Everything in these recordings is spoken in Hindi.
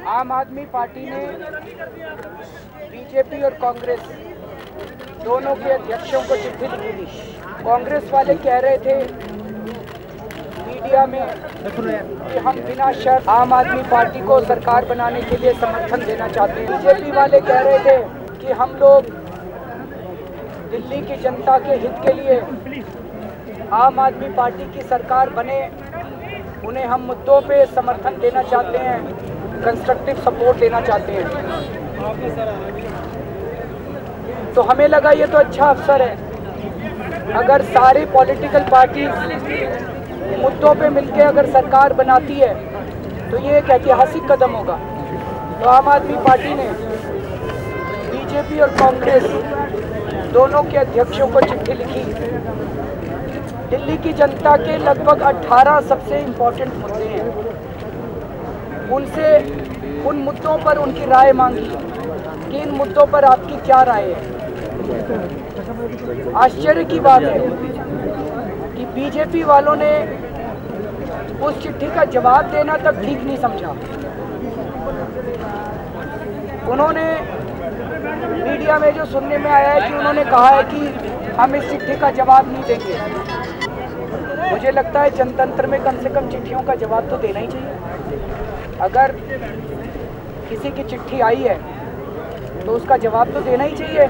आम आदमी पार्टी ने बीजेपी और कांग्रेस दोनों के अध्यक्षों को चिट्ठी लिखी थी। कांग्रेस वाले कह रहे थे मीडिया में कि हम बिना शर्त आम आदमी पार्टी को सरकार बनाने के लिए समर्थन देना चाहते हैं। बीजेपी वाले कह रहे थे कि हम लोग दिल्ली की जनता के हित के लिए आम आदमी पार्टी की सरकार बने, उन्हें हम मुद्दों पे समर्थन देना चाहते हैं, कंस्ट्रक्टिव सपोर्ट देना चाहते हैं। तो हमें लगा ये तो अच्छा अवसर है, अगर सारी पॉलिटिकल पार्टी मुद्दों पे मिलके अगर सरकार बनाती है तो ये एक ऐतिहासिक कदम होगा। तो आम आदमी पार्टी ने बीजेपी और कांग्रेस दोनों के अध्यक्षों को चिट्ठी लिखी। दिल्ली की जनता के लगभग 18 सबसे इम्पोर्टेंट मुद्दे हैं, उनसे उन मुद्दों पर उनकी राय मांगी कि इन मुद्दों पर आपकी क्या राय है। आश्चर्य की बात है कि बीजेपी वालों ने उस चिट्ठी का जवाब देना तक ठीक नहीं समझा। उन्होंने मीडिया में जो सुनने में आया है कि उन्होंने कहा है कि हम इस चिट्ठी का जवाब नहीं देंगे। मुझे लगता है जनतंत्र में कम से कम चिट्ठियों का जवाब तो देना ही चाहिए। अगर किसी की चिट्ठी आई है तो उसका जवाब तो देना ही चाहिए।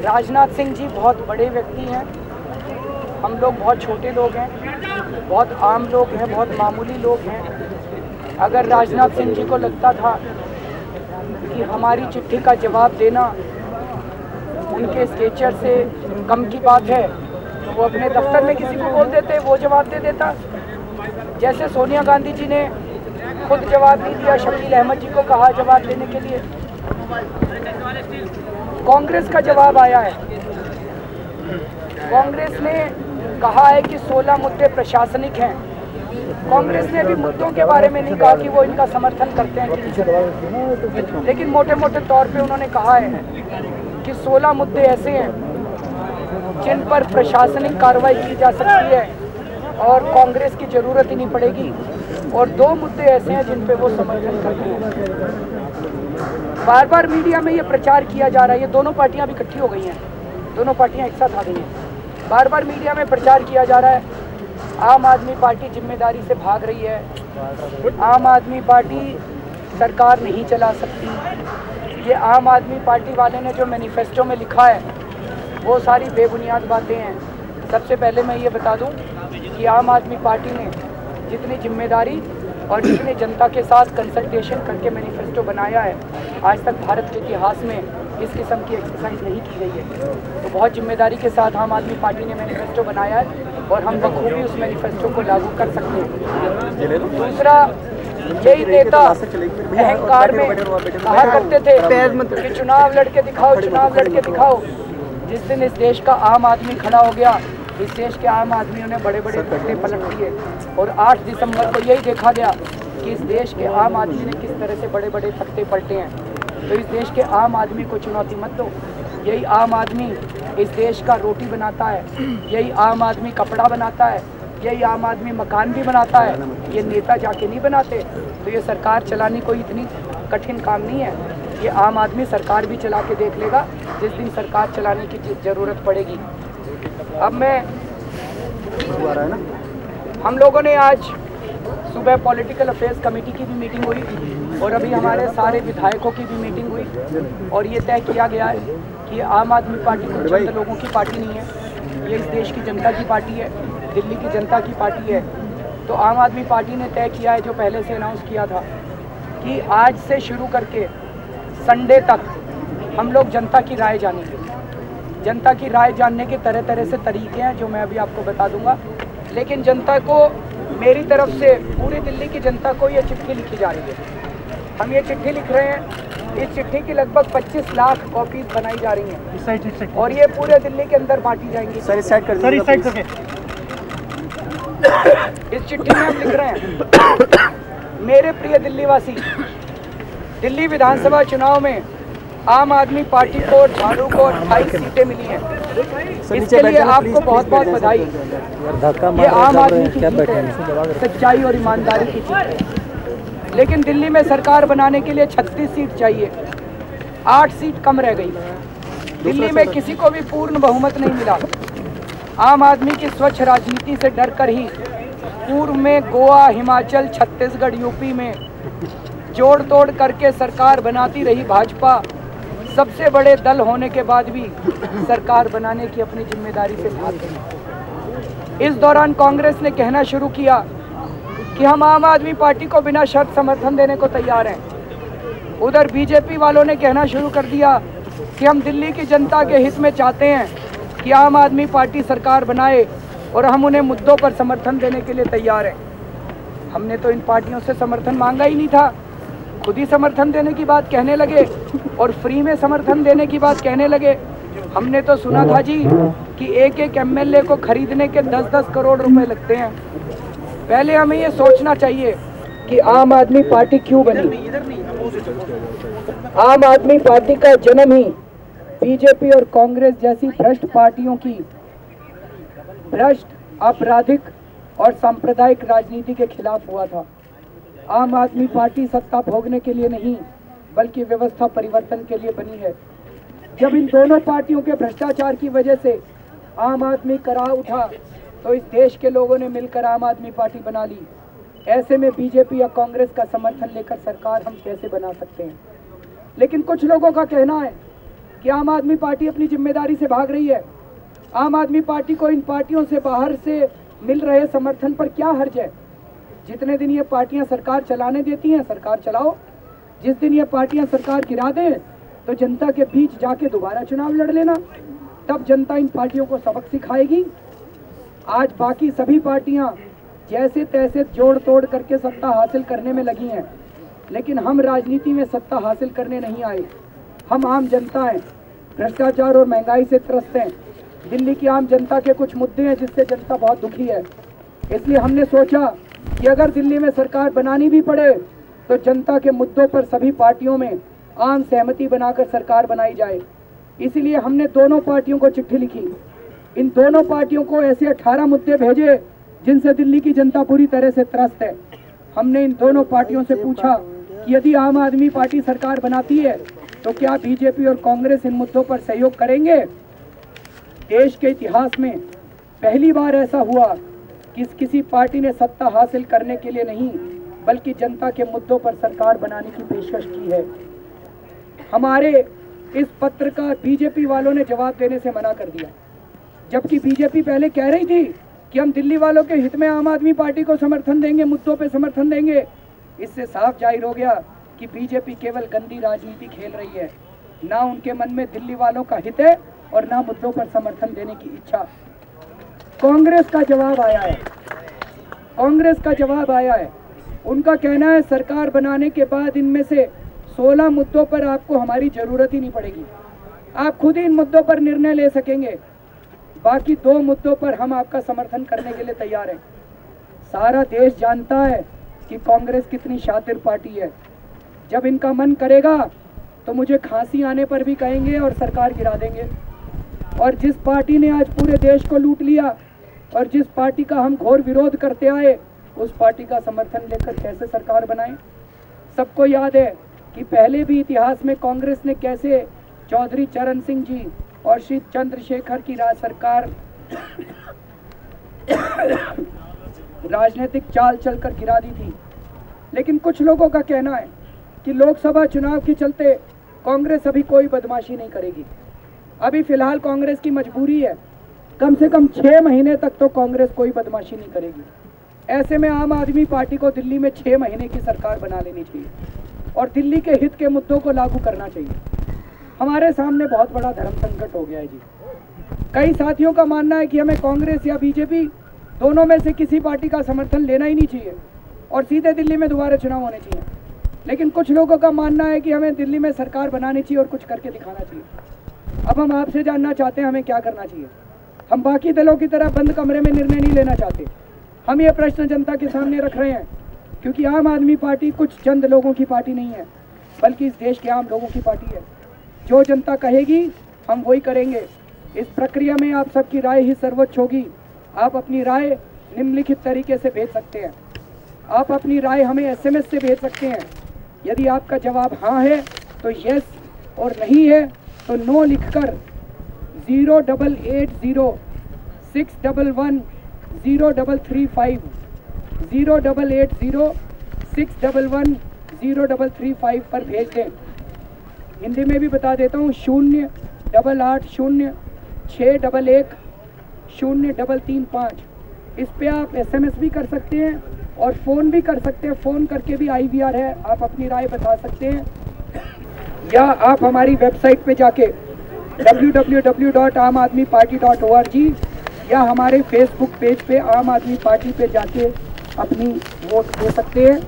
राजनाथ सिंह जी बहुत बड़े व्यक्ति हैं, हम लोग बहुत छोटे लोग हैं, बहुत आम लोग हैं, बहुत मामूली लोग हैं। अगर राजनाथ सिंह जी को लगता था कि हमारी चिट्ठी का जवाब देना उनके स्केचर से कम की बात है, वो अपने दफ्तर में किसी को बोल देते, वो जवाब दे देता। जैसे सोनिया गांधी जी ने खुद जवाब नहीं दिया, शकील अहमद जी को कहा जवाब देने के लिए। कांग्रेस का जवाब आया है। कांग्रेस ने कहा है कि 16 मुद्दे प्रशासनिक हैं। कांग्रेस ने भी मुद्दों के बारे में नहीं कहा कि वो इनका समर्थन करते हैं कि नहीं, लेकिन मोटे मोटे तौर पे उन्होंने कहा है कि 16 मुद्दे ऐसे हैं जिन पर प्रशासनिक कार्रवाई की जा सकती है और कांग्रेस की जरूरत ही नहीं पड़ेगी, और 2 मुद्दे ऐसे हैं जिन पे वो समर्थन करते हैं। बार बार मीडिया में ये प्रचार किया जा रहा है, ये दोनों पार्टियां भी इकट्ठी हो गई हैं, दोनों पार्टियां एक साथ आ गई हैं। बार बार मीडिया में प्रचार किया जा रहा है आम आदमी पार्टी जिम्मेदारी से भाग रही है, आम आदमी पार्टी सरकार नहीं चला सकती। ये आम आदमी पार्टी वाले ने जो मैनिफेस्टो में लिखा है वो सारी बेबुनियाद बातें हैं। सबसे पहले मैं ये बता दूं कि आम आदमी पार्टी ने जितनी जिम्मेदारी और जितने जनता के साथ कंसल्टेशन करके मैनिफेस्टो बनाया है, आज तक भारत के इतिहास में इस किस्म की एक्सरसाइज नहीं की गई है। तो बहुत जिम्मेदारी के साथ आम आदमी पार्टी ने मैनिफेस्टो बनाया है और हम बखूबी उस मैनिफेस्टो को लागू कर सकते हैं। दूसरा, यही नेता अहंकार में कहा करते थे कि चुनाव लड़के दिखाओ, चुनाव लड़के दिखाओ। जिस दिन इस देश का आम आदमी खड़ा हो गया, इस देश के आम आदमियों ने बड़े बड़े तख्ते पलट दिए और 8 दिसंबर को यही देखा गया कि इस देश के आम आदमी ने किस तरह से बड़े बड़े तख्ते पलटे हैं। तो इस देश के आम आदमी को चुनौती मत दो। यही आम आदमी इस देश का रोटी बनाता है, यही आम आदमी कपड़ा बनाता है, यही आम आदमी मकान भी बनाता है। ये नेता जाके नहीं बनाते। तो ये सरकार चलानी कोई इतनी कठिन काम नहीं है। ये आम आदमी सरकार भी चला के देख लेगा जिस दिन सरकार चलाने की ज़रूरत पड़ेगी। अब मैं हम लोगों ने आज सुबह पॉलिटिकल अफेयर्स कमेटी की भी मीटिंग हुई और अभी हमारे सारे विधायकों की भी मीटिंग हुई और ये तय किया गया है कि आम आदमी पार्टी कुछ चंद लोगों की पार्टी नहीं है, ये इस देश की जनता की पार्टी है, दिल्ली की जनता की पार्टी है। तो आम आदमी पार्टी ने तय किया है, जो पहले से अनाउंस किया था, कि आज से शुरू करके संडे तक हम लोग जनता की राय जानेंगे। जनता की राय जानने के तरह तरह से तरीके हैं जो मैं अभी आपको बता दूंगा, लेकिन जनता को मेरी तरफ से, पूरी दिल्ली की जनता को ये चिट्ठी लिखी जा रही है। हम ये चिट्ठी लिख रहे हैं, इस चिट्ठी की लगभग 25 लाख कॉपीज बनाई जा रही हैं और ये पूरे दिल्ली के अंदर बांटी जाएंगी। सर इस साइड करके इस चिट्ठी में हम लिख रहे हैं, मेरे प्रिय दिल्लीवासी, दिल्ली विधानसभा चुनाव में आम आदमी पार्टी को, झाड़ू को 28 सीटें मिली हैं। इसके लिए आपको बहुत बहुत बधाई। ये आम आदमी की जीत है, सच्चाई और ईमानदारी की जीत है। लेकिन दिल्ली में सरकार बनाने के लिए 36 सीट चाहिए, 8 सीट कम रह गई। दिल्ली में किसी को भी पूर्ण बहुमत नहीं मिला। आम आदमी की स्वच्छ राजनीति से डर कर ही पूर्व में गोवा, हिमाचल, छत्तीसगढ़, यूपी में जोड़ तोड़ करके सरकार बनाती रही भाजपा। सबसे बड़े दल होने के बाद भी सरकार बनाने की अपनी जिम्मेदारी से भाग गई। इस दौरान कांग्रेस ने कहना शुरू किया कि हम आम आदमी पार्टी को बिना शर्त समर्थन देने को तैयार हैं। उधर बीजेपी वालों ने कहना शुरू कर दिया कि हम दिल्ली की जनता के हित में चाहते हैं कि आम आदमी पार्टी सरकार बनाए और हम उन्हें मुद्दों पर समर्थन देने के लिए तैयार हैं। हमने तो इन पार्टियों से समर्थन मांगा ही नहीं था, खुद ही समर्थन देने की बात कहने लगे और फ्री में समर्थन देने की बात कहने लगे। हमने तो सुना था जी कि एक एक एमएलए को खरीदने के 10-10 करोड़ रुपए लगते हैं। पहले हमें ये सोचना चाहिए कि आम आदमी पार्टी क्यों बनी। आम आदमी पार्टी का जन्म ही बीजेपी और कांग्रेस जैसी भ्रष्ट पार्टियों की भ्रष्ट, आपराधिक और सांप्रदायिक राजनीति के खिलाफ हुआ था। आम आदमी पार्टी सत्ता भोगने के लिए नहीं बल्कि व्यवस्था परिवर्तन के लिए बनी है। जब इन दोनों पार्टियों के भ्रष्टाचार की वजह से आम आदमी कराह उठा तो इस देश के लोगों ने मिलकर आम आदमी पार्टी बना ली। ऐसे में बीजेपी या कांग्रेस का समर्थन लेकर सरकार हम कैसे बना सकते हैं। लेकिन कुछ लोगों का कहना है कि आम आदमी पार्टी अपनी जिम्मेदारी से भाग रही है। आम आदमी पार्टी को इन पार्टियों से बाहर से मिल रहे समर्थन पर क्या हर्ज है। जितने दिन ये पार्टियां सरकार चलाने देती हैं सरकार चलाओ, जिस दिन ये पार्टियां सरकार गिरा दें तो जनता के बीच जाके दोबारा चुनाव लड़ लेना, तब जनता इन पार्टियों को सबक सिखाएगी। आज बाकी सभी पार्टियां जैसे तैसे जोड़ तोड़ करके सत्ता हासिल करने में लगी हैं, लेकिन हम राजनीति में सत्ता हासिल करने नहीं आए। हम आम जनता हैं, भ्रष्टाचार और महंगाई से त्रस्त हैं। दिल्ली की आम जनता के कुछ मुद्दे हैं जिससे जनता बहुत दुखी है। इसलिए हमने सोचा कि अगर दिल्ली में सरकार बनानी भी पड़े तो जनता के मुद्दों पर सभी पार्टियों में आम सहमति बनाकर सरकार बनाई जाए। इसीलिए हमने दोनों पार्टियों को चिट्ठी लिखी। इन दोनों पार्टियों को ऐसे 18 मुद्दे भेजे जिनसे दिल्ली की जनता पूरी तरह से त्रस्त है। हमने इन दोनों पार्टियों से पूछा कि यदि आम आदमी पार्टी सरकार बनाती है तो क्या बीजेपी और कांग्रेस इन मुद्दों पर सहयोग करेंगे। देश के इतिहास में पहली बार ऐसा हुआ कि किसी पार्टी ने सत्ता हासिल करने के लिए नहीं बल्कि जनता के मुद्दों पर सरकार बनाने की पेशकश की है। हमारे इस पत्र का बीजेपी वालों ने जवाब देने से मना कर दिया, जबकि बीजेपी पहले कह रही थी कि हम दिल्ली वालों के हित में आम आदमी पार्टी को समर्थन देंगे, मुद्दों पे समर्थन देंगे। इससे साफ जाहिर हो गया कि बीजेपी केवल गंदी राजनीति खेल रही है। ना उनके मन में दिल्ली वालों का हित है और ना मुद्दों पर समर्थन देने की इच्छा। कांग्रेस का जवाब आया है, कांग्रेस का जवाब आया है। उनका कहना है सरकार बनाने के बाद इनमें से 16 मुद्दों पर आपको हमारी जरूरत ही नहीं पड़ेगी, आप खुद ही इन मुद्दों पर निर्णय ले सकेंगे। बाकी 2 मुद्दों पर हम आपका समर्थन करने के लिए तैयार हैं। सारा देश जानता है कि कांग्रेस कितनी शातिर पार्टी है। जब इनका मन करेगा तो मुझे खांसी आने पर भी कहेंगे और सरकार गिरा देंगे। और जिस पार्टी ने आज पूरे देश को लूट लिया और जिस पार्टी का हम घोर विरोध करते आए, उस पार्टी का समर्थन लेकर कैसे सरकार बनाएं। सबको याद है कि पहले भी इतिहास में कांग्रेस ने कैसे चौधरी चरण सिंह जी और श्री चंद्रशेखर की सरकार राजनीतिक चाल चलकर गिरा दी थी। लेकिन कुछ लोगों का कहना है कि लोकसभा चुनाव के चलते कांग्रेस अभी कोई बदमाशी नहीं करेगी। अभी फिलहाल कांग्रेस की मजबूरी है, कम से कम 6 महीने तक तो कांग्रेस कोई बदमाशी नहीं करेगी। ऐसे में आम आदमी पार्टी को दिल्ली में 6 महीने की सरकार बना लेनी चाहिए और दिल्ली के हित के मुद्दों को लागू करना चाहिए। हमारे सामने बहुत बड़ा धर्म संकट हो गया है जी। कई साथियों का मानना है कि हमें कांग्रेस या बीजेपी दोनों में से किसी पार्टी का समर्थन लेना ही नहीं चाहिए और सीधे दिल्ली में दोबारा चुनाव होने चाहिए। लेकिन कुछ लोगों का मानना है कि हमें दिल्ली में सरकार बनानी चाहिए और कुछ करके दिखाना चाहिए। अब हम आपसे जानना चाहते हैं हमें क्या करना चाहिए। हम बाकी दलों की तरह बंद कमरे में निर्णय नहीं लेना चाहते। हम ये प्रश्न जनता के सामने रख रहे हैं क्योंकि आम आदमी पार्टी कुछ चंद लोगों की पार्टी नहीं है बल्कि इस देश के आम लोगों की पार्टी है। जो जनता कहेगी हम वही करेंगे। इस प्रक्रिया में आप सबकी राय ही सर्वोच्च होगी। आप अपनी राय निम्नलिखित तरीके से भेज सकते हैं। आप अपनी राय हमें SMS से भेज सकते हैं। यदि आपका जवाब हाँ है तो यस, और नहीं है तो नो लिखकर 0880611035 0880611035 पर भेज दें। हिंदी में भी बता देता हूँ, 0880611035। इस पे आप SMS भी कर सकते हैं और फ़ोन भी कर सकते हैं। फ़ोन करके भी IVR है, आप अपनी राय बता सकते हैं। या आप हमारी वेबसाइट पे जाके www.amadmiparty.org या हमारे फेसबुक पेज पे आम आदमी पार्टी पे जाके अपनी वोट दे सकते हैं।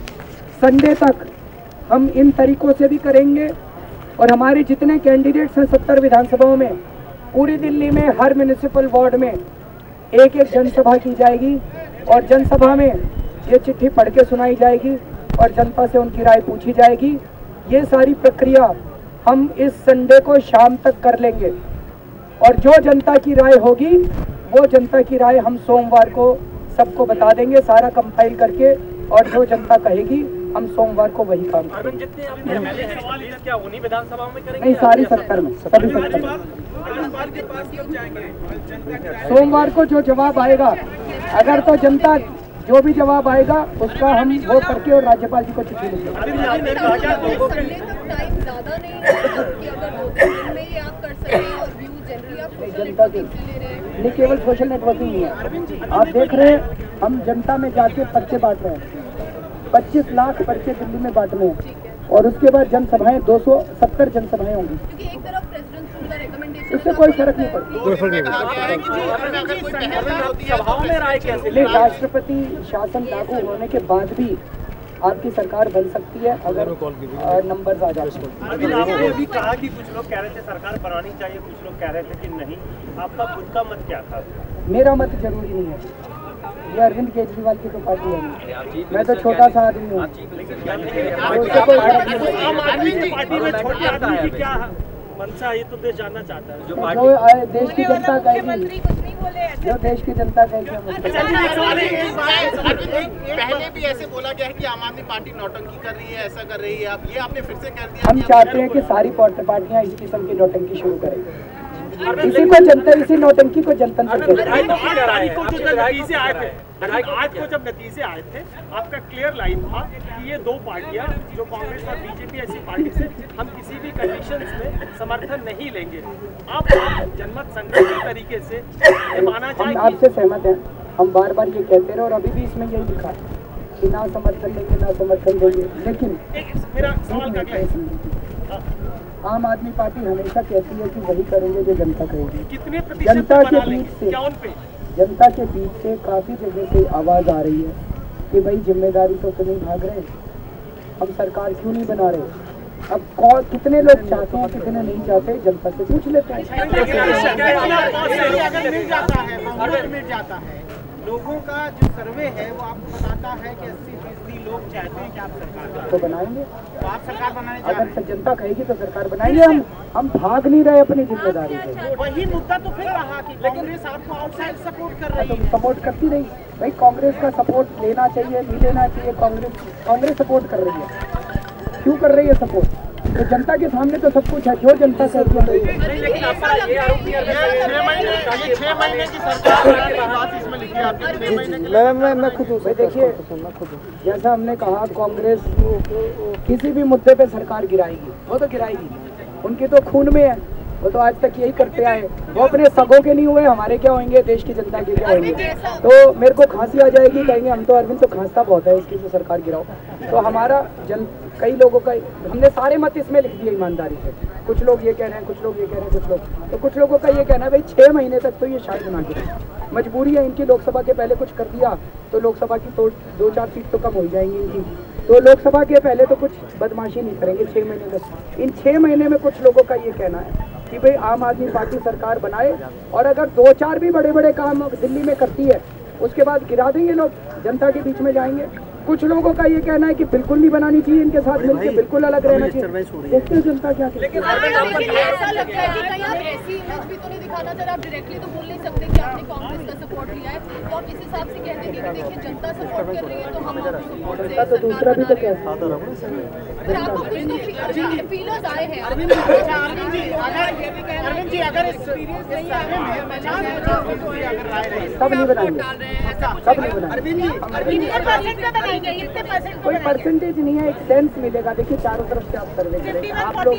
संडे तक हम इन तरीकों से भी करेंगे और हमारे जितने कैंडिडेट्स हैं 70 विधानसभाओं में, पूरी दिल्ली में हर म्यूनिसिपल वार्ड में एक एक जनसभा की जाएगी और जनसभा में ये चिट्ठी पढ़ के सुनाई जाएगी और जनता से उनकी राय पूछी जाएगी। ये सारी प्रक्रिया हम इस संडे को शाम तक कर लेंगे और जो जनता की राय होगी वो जनता की राय हम सोमवार को सबको बता देंगे, सारा कंपाइल करके, और जो जनता कहेगी हम सोमवार को वही काम करेंगे। क्या उन्हीं विधानसभाओं में करेंगे? नहीं, सारी 70 में, सभी 70 में। सोमवार को जो जवाब आएगा, अगर तो जनता जो भी जवाब आएगा उसका हम वो करके और राज्यपाल जी को चिट्ठी लिखेंगे। जनता के नहीं, केवल सोशल नेटवर्किंग नहीं है। आप देख रहे हैं हम जनता में जाके पर्चे बांट रहे हैं, 25 लाख पर्चे दिल्ली में बांटने हैं और उसके बाद जनसभाएं 270 जनसभाएं होंगी। इससे कोई फर्क नहीं पड़ता। राष्ट्रपति शासन लागू होने के बाद भी आपकी सरकार बन सकती है अगर नंबर आ जाते हैं। अभी कहा कि कुछ लोग कह रहे थे सरकार बनानी चाहिए, कुछ लोग कह रहे थे कि नहीं। आपका खुद का मत क्या था? मेरा मत जरूरी नहीं है, ये अरविंद केजरीवाल की तो पार्टी है, मैं तो छोटा सा आदमी हूँ। मनसा ये तो देश जानना चाहता है, जो देश की जनता कहेगी, जो देश की जनता कहेगी। पहले भी ऐसे बोला गया है कि आम आदमी पार्टी नौटंकी कर रही है, ऐसा कर रही है, आप ये आपने फिर से कर दिया। हम चाहते हैं कि सारी पार्टियां इस किस्म की नौटंकी शुरू करें। इसी को जनता, इसी नौटंकी को जनतंत्र आज को जब नतीजे आए थे, आपका क्लियर लाइन था कि ये दो पार्टियां जो कांग्रेस और बीजेपी ऐसी पार्टी से हम किसी भी कंडीशंस में समर्थन नहीं लेंगे। आप जनमत संग्रह के तरीके से ये माना जाए। हम आपसे सहमत हैं, हम बार बार ये कहते रहे और अभी भी इसमें यही लिखा कि ना समर्थन देंगे, ना समर्थन देंगे। लेकिन मेरा सवाल का आम आदमी पार्टी हमेशा कहती है कि वही करेंगे जो जनता कहेगी। कितने जनता के बीच से काफी जगह से आवाज आ रही है कि भाई जिम्मेदारी तो नहीं भाग रहे, हम सरकार क्यों नहीं बना रहे। अब कितने लोग चाहते हैं, कितने नहीं चाहते, जनता से पूछ लेते हैं। लोगों का जो सर्वे है वो आपको बताता है कि 80% लोग चाहते हैं कि आप सरकार तो बनाएंगे। तो आप सरकार बनाने अगर जनता कहेगी तो सरकार बनाएंगे। हम भाग नहीं रहे अपनी जिम्मेदारी से। वही मुद्दा तो फिर रहा कि कांग्रेस आपको आउटसाइड सपोर्ट कर रही है। तो सपोर्ट करती रही भाई, कांग्रेस का सपोर्ट लेना चाहिए, नहीं लेना चाहिए। कांग्रेस सपोर्ट कर रही है, क्यों कर रही है सपोर्ट? तो जनता के सामने तो सब कुछ है, जो जनता से लेकिन 6 महीने की सरकार इसमें लिखी आपने। मैं खुद हूँ। देखिए, जैसा हमने कहा, कांग्रेस किसी भी मुद्दे पे सरकार गिराएगी, वो तो गिराएगी, उनके तो खून में है, वो तो आज तक यही करते आए। वो अपने सगों के नहीं हुए, हमारे क्या होंगे, देश की जनता के क्या होंगे। तो मेरे को खांसी आ जाएगी, कहेंगे हम तो अरविंद तो खांसता बहुत है, इसकी तो सरकार गिराओ। तो हमारा कई लोगों का, हमने सारे मत इसमें लिख दिए ईमानदारी से। कुछ लोग ये कह रहे हैं, कुछ लोग ये कह रहे हैं, कुछ लोगों का ये कहना है भाई 6 महीने तक तो ये शायद ना गिरे, मजबूरी है इनकी। लोकसभा के पहले कुछ कर दिया तो लोकसभा की तो 2-4 सीट तो कम हो जाएंगी इनकी, तो लोकसभा के पहले तो कुछ बदमाशी नहीं करेंगे 6 महीने तक। इन 6 महीने में कुछ लोगों का ये कहना है कि भाई आम आदमी पार्टी सरकार बनाए, और अगर 2-4 भी बड़े बड़े काम दिल्ली में करती है उसके बाद गिरा देंगे लोग, जनता के बीच में जाएंगे। कुछ लोगों का ये कहना है कि बिल्कुल नहीं बनानी चाहिए, इनके साथ मिलकर बिल्कुल अलग रहना चाहिए। देखते हैं जनता क्या कहती है। ऐसा लगता है कि कहीं आप ऐसी इमेज भी तो नहीं दिखाना चाह रहे, आप डायरेक्टली तो बोल नहीं सकते कि आपने कांग्रेस का सपोर्ट लिया है, तो आप इस हिसाब से कह देंगे कि देखिए जनता सपोर्ट कर रही है तो हम आपको सपोर्ट से तो दूसरा भी तो कहता पर आपको कुछ तो फीलर्स आए हैं। अरविंद जी अगर एक्सपीरियंस नहीं है सब नहीं बनाएंगे, सब नहीं बनाएंगे, कोई परसेंटेज नहीं है, एक सेंस मिलेगा। देखिए चारों तरफ से आप सर्वे करेंगे, आप लोग